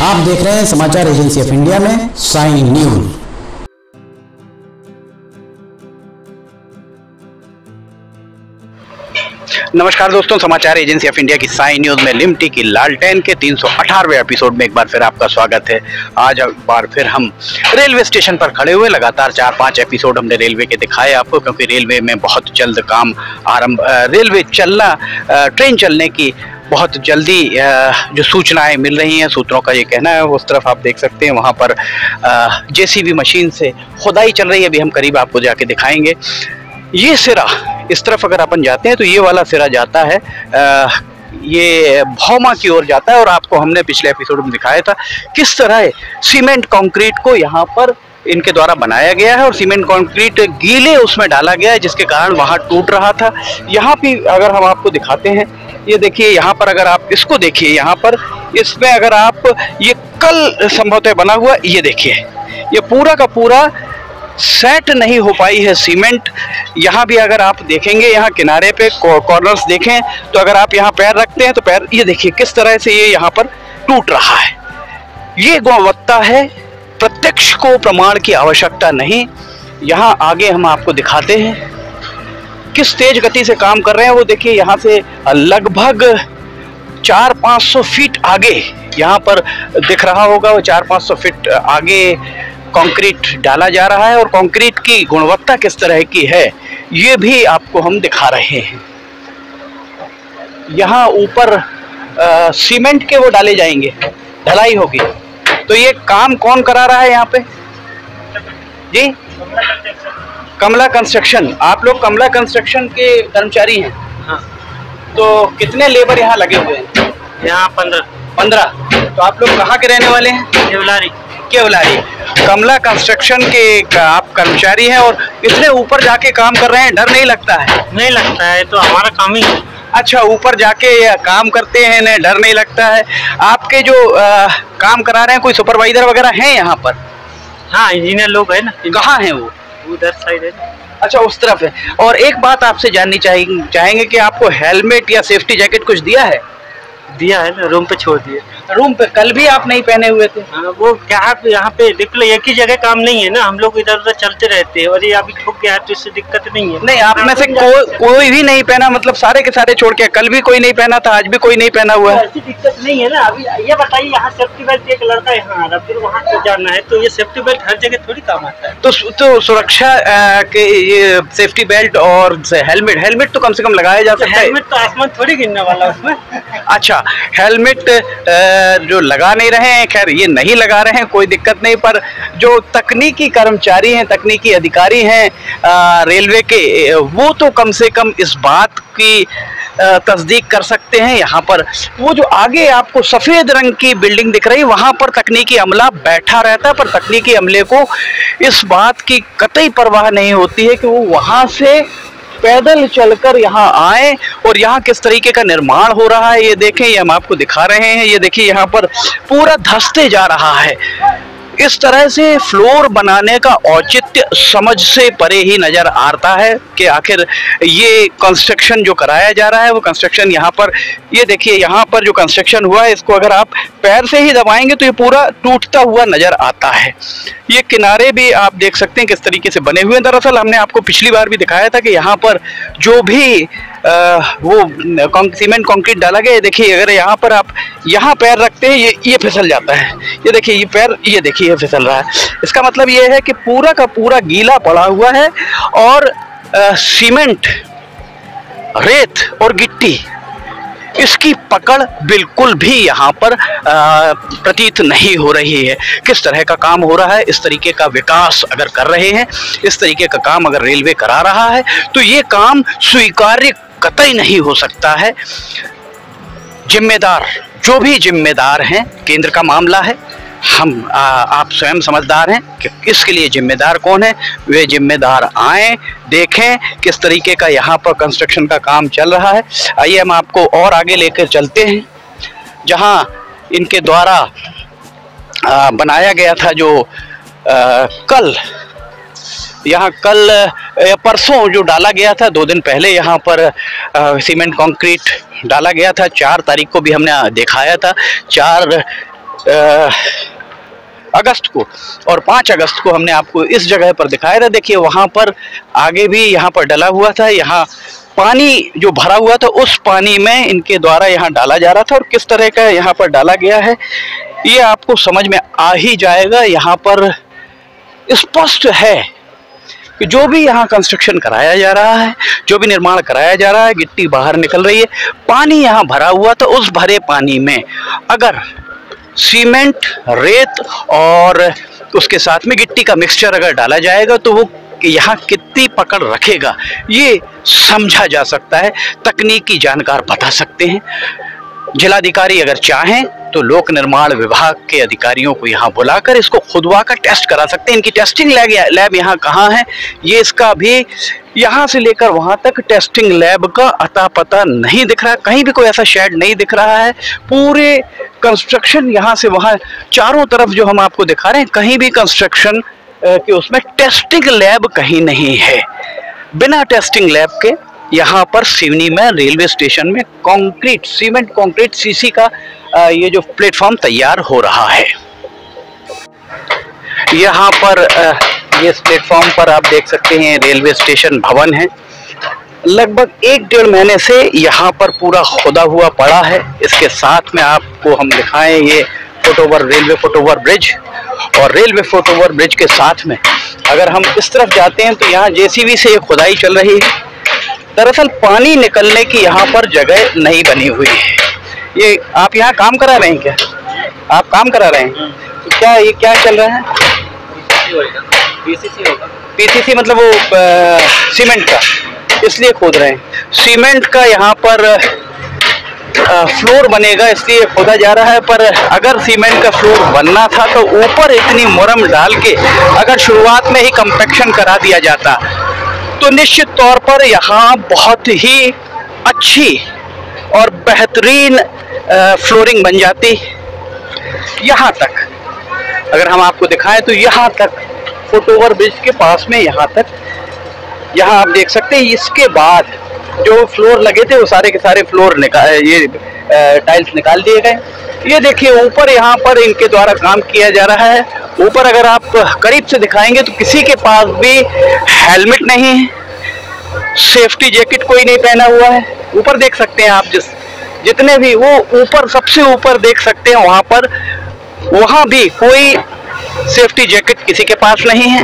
आप देख रहे हैं समाचार एजेंसी ऑफ इंडिया में साई न्यूज। नमस्कार दोस्तों, समाचार एजेंसी ऑफ इंडिया की साई न्यूज में लिमटी की लालटेन के 318वें एपिसोड में एक बार फिर आपका स्वागत है। आज एक बार फिर हम रेलवे स्टेशन पर खड़े हुए लगातार 4-5 एपिसोड हमने रेलवे के दिखाए आपको, क्योंकि रेलवे में बहुत जल्द काम रेलवे चलना, ट्रेन चलने की बहुत जल्दी जो सूचनाएं मिल रही हैं, सूत्रों का ये कहना है। उस तरफ आप देख सकते हैं, वहाँ पर जेसीबी मशीन से खुदाई चल रही है। अभी हम करीब आपको जाके दिखाएंगे। ये सिरा इस तरफ अगर अपन जाते हैं तो ये वाला सिरा जाता है, ये भौमा की ओर जाता है। और आपको हमने पिछले एपिसोड में दिखाया था किस तरह सीमेंट कंक्रीट को यहाँ पर इनके द्वारा बनाया गया है और सीमेंट कंक्रीट गीले उसमें डाला गया है, जिसके कारण वहाँ टूट रहा था। यहाँ भी अगर हम आपको दिखाते हैं, ये देखिए यहाँ पर अगर आप इसको देखिए, यहाँ पर इसमें अगर आप ये कल संभवतः बना हुआ, ये देखिए ये पूरा का पूरा सेट नहीं हो पाई है सीमेंट। यहाँ भी अगर आप देखेंगे, यहाँ किनारे पे कॉर्नर्स देखें तो अगर आप यहाँ पैर रखते हैं तो पैर, ये देखिए किस तरह से ये यहाँ पर टूट रहा है। ये गुणवत्ता है, प्रत्यक्ष को प्रमाण की आवश्यकता नहीं। यहाँ आगे हम आपको दिखाते हैं किस तेज गति से काम कर रहे हैं। वो देखिए यहाँ से लगभग 400-500 फीट आगे यहाँ पर दिख रहा होगा, वो 400-500 फीट आगे कंक्रीट डाला जा रहा है। और कंक्रीट की गुणवत्ता किस तरह की है ये भी आपको हम दिखा रहे हैं। यहाँ ऊपर सीमेंट के वो डाले जाएंगे, ढलाई होगी। तो ये काम कौन करा रहा है यहाँ पे जी? कमला कंस्ट्रक्शन। आप लोग कमला कंस्ट्रक्शन के कर्मचारी हैं? हाँ। तो कितने लेबर यहाँ लगे हुए हैं? यहाँ 15। तो आप लोग कहाँ के रहने वाले हैं? केवलारी। कमला कंस्ट्रक्शन के आप कर्मचारी हैं और इतने ऊपर जाके काम कर रहे हैं, डर नहीं लगता है? नहीं लगता है, तो हमारा काम ही है। अच्छा, ऊपर जाके काम करते हैं, ना डर नहीं लगता है? आपके जो काम करा रहे हैं, कोई सुपरवाइजर वगैरह हैं यहाँ पर? हाँ, इंजीनियर लोग है ना। कहाँ हैं वो? उधर साइड है। अच्छा, उस तरफ है। और एक बात आपसे जाननी चाहेंगे कि आपको हेलमेट या सेफ्टी जैकेट कुछ दिया है? दिया है ना, रूम पे छोड़ दिए। रूम पे कल भी आप नहीं पहने हुए थे? हाँ, वो क्या यहाँ पे देख लो, एक ही जगह काम नहीं है ना, हम लोग इधर उधर चलते रहते हैं। और ये अभी ठुक गया है तो इससे दिक्कत नहीं है। नहीं, आप में से कोई भी नहीं पहना, मतलब सारे के सारे छोड़ के? कल भी कोई नहीं पहना था, आज भी कोई नहीं पहना हुआ है? ऐसी दिक्कत नहीं है ना। अभी ये बताइए, यहाँ सेफ्टी बेल्ट, एक लड़का यहाँ आ रहा, फिर वहाँ को जाना है, तो ये सेफ्टी बेल्ट हर जगह थोड़ी काम आता है। तो सुरक्षा के ये सेफ्टी बेल्ट और हेलमेट तो कम से कम लगाया जा सकता है। हेलमेट तो आसमान थोड़ी गिरने वाला उसमें। अच्छा, हेलमेट जो लगा नहीं रहे हैं, खैर ये नहीं लगा रहे हैं, कोई दिक्कत नहीं। पर जो तकनीकी कर्मचारी हैं, तकनीकी अधिकारी हैं रेलवे के, वो तो कम से कम इस बात की तस्दीक कर सकते हैं। यहाँ पर वो जो आगे आपको सफ़ेद रंग की बिल्डिंग दिख रही है, वहाँ पर तकनीकी अमला बैठा रहता है। पर तकनीकी अमले को इस बात की कतई परवाह नहीं होती है कि वो वहाँ से पैदल चलकर यहाँ आए और यहाँ किस तरीके का निर्माण हो रहा है ये देखें। ये हम आपको दिखा रहे हैं। ये देखिए यहाँ पर पूरा धंसते जा रहा है। इस तरह से फ्लोर बनाने का औचित्य समझ से परे ही नज़र आता है कि आखिर ये कंस्ट्रक्शन जो कराया जा रहा है, वो कंस्ट्रक्शन यहाँ पर, ये देखिए यहाँ पर जो कंस्ट्रक्शन हुआ है, इसको अगर आप पैर से ही दबाएंगे तो ये पूरा टूटता हुआ नज़र आता है। ये किनारे भी आप देख सकते हैं किस तरीके से बने हुए हैं। दरअसल हमने आपको पिछली बार भी दिखाया था कि यहाँ पर जो भी वो सीमेंट कंक्रीट डाला गया, देखिए अगर यहाँ पर आप यहाँ पैर रखते हैं, ये फिसल जाता है। ये देखिए ये पैर, ये देखिए ये फिसल रहा है। इसका मतलब ये है कि पूरा का पूरा गीला पड़ा हुआ है और सीमेंट, रेत और गिट्टी, इसकी पकड़ बिल्कुल भी यहाँ पर प्रतीत नहीं हो रही है। किस तरह का काम हो रहा है, इस तरीके का विकास अगर कर रहे हैं, इस तरीके का काम अगर रेलवे करा रहा है, तो ये काम स्वीकार्य कतई नहीं हो सकता है। जिम्मेदार जो भी जिम्मेदार हैं, केंद्र का मामला है, हम आप स्वयं समझदार हैं कि इसके लिए जिम्मेदार कौन है। वे जिम्मेदार आएँ, देखें किस तरीके का यहाँ पर कंस्ट्रक्शन का काम चल रहा है। आइए हम आपको और आगे लेकर चलते हैं, जहाँ इनके द्वारा बनाया गया था जो कल यहाँ कल परसों जो डाला गया था, 2 दिन पहले यहाँ पर सीमेंट कंक्रीट डाला गया था। 4 तारीख को भी हमने दिखाया था। 4 अगस्त को और 5 अगस्त को हमने आपको इस जगह पर दिखाया था। देखिए वहाँ पर आगे भी यहाँ पर डला हुआ था, यहाँ पानी जो भरा हुआ था उस पानी में इनके द्वारा यहाँ डाला जा रहा था, और किस तरह का यहाँ पर डाला गया है ये आपको समझ में आ ही जाएगा। यहाँ पर स्पष्ट है कि जो भी यहाँ कंस्ट्रक्शन कराया जा रहा है, जो भी निर्माण कराया जा रहा है, गिट्टी बाहर निकल रही है, पानी यहाँ भरा हुआ था। उस भरे पानी में अगर सीमेंट, रेत और उसके साथ में गिट्टी का मिक्सचर अगर डाला जाएगा तो वो यहाँ कितनी पकड़ रखेगा ये समझा जा सकता है। तकनीकी जानकार बता सकते हैं। जिलाधिकारी अगर चाहें तो लोक निर्माण विभाग के अधिकारियों को यहाँ बुलाकर इसको खुदवा कर टेस्ट करा सकते हैं। इनकी टेस्टिंग लैब यहाँ कहाँ है ये इसका भी यहाँ से लेकर वहाँ तक टेस्टिंग लैब का अता पता नहीं दिख रहा। कहीं भी कोई ऐसा शेड नहीं दिख रहा है। पूरे कंस्ट्रक्शन यहाँ से वहाँ चारों तरफ जो हम आपको दिखा रहे हैं, कहीं भी कंस्ट्रक्शन कि उसमें टेस्टिंग लैब कहीं नहीं है। बिना टेस्टिंग लैब के यहाँ पर सिवनी में रेलवे स्टेशन में कंक्रीट, सीमेंट कंक्रीट सीसी का ये जो प्लेटफॉर्म तैयार हो रहा है। यहाँ पर ये इस प्लेटफॉर्म पर आप देख सकते हैं रेलवे स्टेशन भवन है। लगभग 1-1.5 महीने से यहाँ पर पूरा खुदा हुआ पड़ा है। इसके साथ में आपको हम दिखाएं ये फुटओवर, रेलवे फुटओवर ब्रिज, और रेलवे फुटओवर ब्रिज के साथ में अगर हम इस तरफ जाते हैं तो यहाँ जेसीबी से खुदाई चल रही है। दरअसल पानी निकलने की यहाँ पर जगह नहीं बनी हुई है। ये आप यहाँ काम करा रहे हैं क्या? आप काम करा रहे हैं तो क्या ये क्या चल रहा है? पीसीसी होगा। पीसीसी मतलब वो सीमेंट का, इसलिए खोद रहे हैं। सीमेंट का यहाँ पर फ्लोर बनेगा इसलिए खोदा जा रहा है। पर अगर सीमेंट का फ्लोर बनना था तो ऊपर इतनी मुरम डाल के अगर शुरुआत में ही कंपैक्शन करा दिया जाता तो निश्चित तौर पर यहाँ बहुत ही अच्छी और बेहतरीन फ्लोरिंग बन जाती। यहाँ तक अगर हम आपको दिखाएं तो यहाँ तक फुटओवर ब्रिज के पास में यहाँ तक, यहाँ आप देख सकते हैं। इसके बाद जो फ्लोर लगे थे वो सारे के सारे फ्लोर ये टाइल्स निकाल दिए गए। ये देखिए ऊपर यहाँ पर इनके द्वारा काम किया जा रहा है। ऊपर अगर आप करीब से दिखाएंगे तो किसी के पास भी हेलमेट नहीं है, सेफ्टी जैकेट कोई नहीं पहना हुआ है। ऊपर देख सकते हैं आप, जितने भी वो ऊपर सबसे ऊपर देख सकते हैं वहाँ भी कोई सेफ्टी जैकेट किसी के पास नहीं है।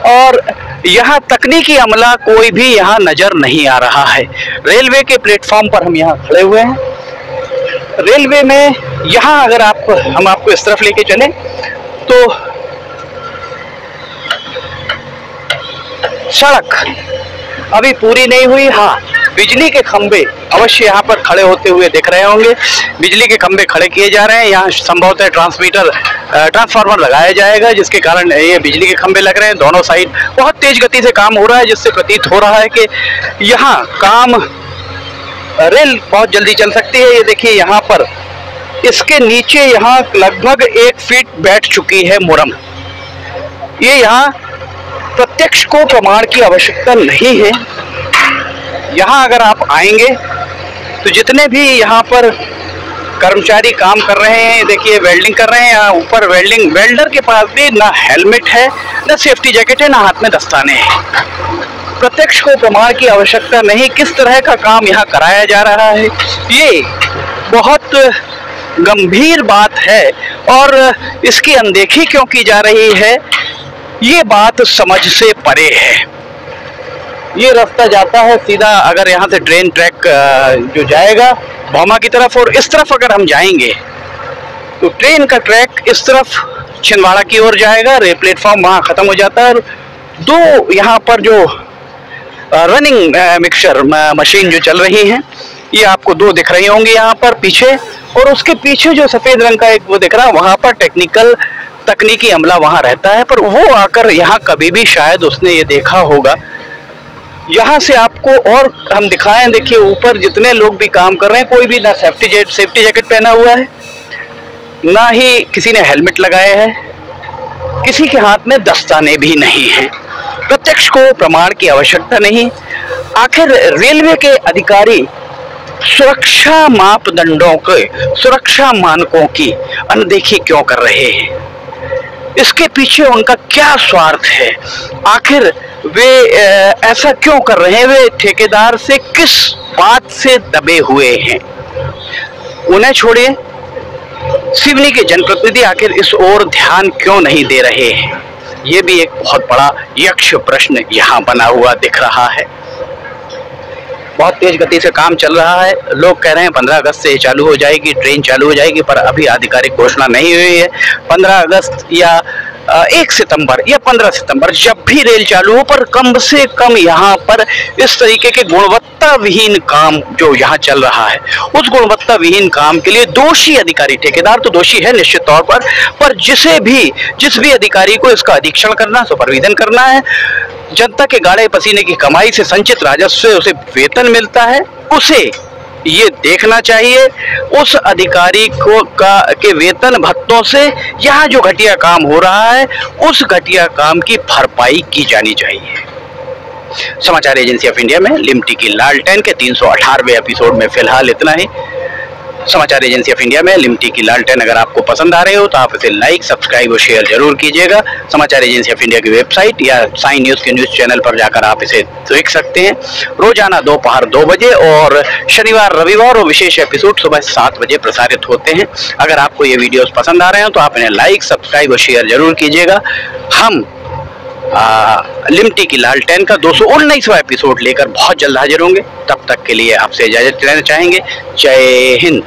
और यहाँ तकनीकी अमला कोई भी यहाँ नजर नहीं आ रहा है। रेलवे के प्लेटफॉर्म पर हम यहाँ खड़े हुए हैं। रेलवे में यहाँ अगर हम आपको इस तरफ लेके चलें तो सड़क अभी पूरी नहीं हुई। हाँ, बिजली के खंभे अवश्य यहाँ पर खड़े होते हुए दिख रहे होंगे। बिजली के खंभे खड़े किए जा रहे हैं। यहाँ संभवतः ट्रांसफार्मर लगाया जाएगा जिसके कारण ये बिजली के खंभे लग रहे हैं। दोनों साइड बहुत तेज गति से काम हो रहा है जिससे प्रतीत हो रहा है कि यहाँ काम, रेल बहुत जल्दी चल सकती है। ये देखिए यहाँ पर इसके नीचे यहाँ लगभग 1 फीट बैठ चुकी है मुरम। ये यहाँ प्रत्यक्ष को प्रमाण की आवश्यकता नहीं है। यहाँ अगर आप आएंगे तो जितने भी यहाँ पर कर्मचारी काम कर रहे हैं, देखिए वेल्डिंग कर रहे हैं। यहाँ ऊपर वेल्डर के पास भी ना हेलमेट है, ना सेफ्टी जैकेट है, ना हाथ में दस्ताने हैं। प्रत्यक्ष को प्रमाण की आवश्यकता नहीं। किस तरह का काम यहाँ कराया जा रहा है ये बहुत गंभीर बात है और इसकी अनदेखी क्यों की जा रही है ये बात समझ से परे है। ये रास्ता जाता है सीधा, अगर यहाँ से ट्रेन ट्रैक जो जाएगा भौमा की तरफ, और इस तरफ अगर हम जाएंगे तो ट्रेन का ट्रैक इस तरफ छिंदवाड़ा की ओर जाएगा। प्लेटफॉर्म वहाँ ख़त्म हो जाता है। 2 यहाँ पर जो रनिंग मिक्सचर मशीन जो चल रही हैं ये आपको 2 दिख रही होंगी यहाँ पर पीछे, और उसके पीछे जो सफ़ेद रंग का एक वो दिख रहा है वहाँ पर तकनीकी अमला वहाँ रहता है। पर वो आकर यहाँ कभी भी शायद उसने ये देखा होगा। यहाँ से आपको और हम दिखाएं, देखिए ऊपर जितने लोग भी काम कर रहे हैं कोई भी ना सेफ्टी जैकेट पहना हुआ है, ना ही किसी ने हेलमेट लगाया है, किसी के हाथ में दस्ताने भी नहीं है। प्रत्यक्ष को प्रमाण की आवश्यकता नहीं। आखिर रेलवे के अधिकारी सुरक्षा मापदंडों के, सुरक्षा मानकों की अनदेखी क्यों कर रहे हैं? इसके पीछे उनका क्या स्वार्थ है? आखिर वे ऐसा क्यों कर रहे हैं? वे ठेकेदार से किस बात से दबे हुए हैं? उन्हें छोड़िए, सिवनी के जनप्रतिनिधि आखिर इस ओर ध्यान क्यों नहीं दे रहे हैं? ये भी एक बहुत बड़ा यक्ष प्रश्न यहाँ बना हुआ दिख रहा है। बहुत तेज गति से काम चल रहा है। लोग कह रहे हैं 15 अगस्त से चालू हो जाएगी, ट्रेन चालू हो जाएगी, पर अभी आधिकारिक घोषणा नहीं हुई है। 15 अगस्त या 1 सितंबर या 15 सितंबर जब भी रेल चालू हो, पर कम से कम यहाँ पर इस तरीके के गुणवत्ता विहीन काम जो यहाँ चल रहा है, उस गुणवत्ता विहीन काम के लिए दोषी अधिकारी, ठेकेदार तो दोषी है निश्चित तौर पर जिस भी अधिकारी को इसका अधीक्षण करना, सुपरविजन करना है, जनता के गाड़े पसीने की कमाई से संचित राजस्व से उसे वेतन मिलता है, उसे ये देखना चाहिए उस अधिकारी के वेतन भत्तों से यहाँ जो घटिया काम हो रहा है, उस घटिया काम की भरपाई की जानी चाहिए। समाचार एजेंसी ऑफ इंडिया में लिमटी की लालटेन के 318वें एपिसोड में फिलहाल इतना ही। समाचार एजेंसी ऑफ इंडिया में लिमटी की लालटेन अगर आपको पसंद आ रहे हो तो आप इसे लाइक, सब्सक्राइब और शेयर जरूर कीजिएगा। समाचार एजेंसी ऑफ इंडिया की वेबसाइट या साइन न्यूज़ के न्यूज़ चैनल पर जाकर आप इसे देख सकते हैं। रोजाना दोपहर 2 बजे और शनिवार, रविवार और विशेष एपिसोड सुबह 7 बजे प्रसारित होते हैं। अगर आपको ये वीडियोस पसंद आ रहे हो तो आप इन्हें लाइक, सब्सक्राइब और शेयर जरूर कीजिएगा। हम लिमटी की लालटेन का 219वां एपिसोड लेकर बहुत जल्द हाजिर होंगे। तब तक के लिए आपसे इजाजत लेना चाहेंगे। जय हिंद।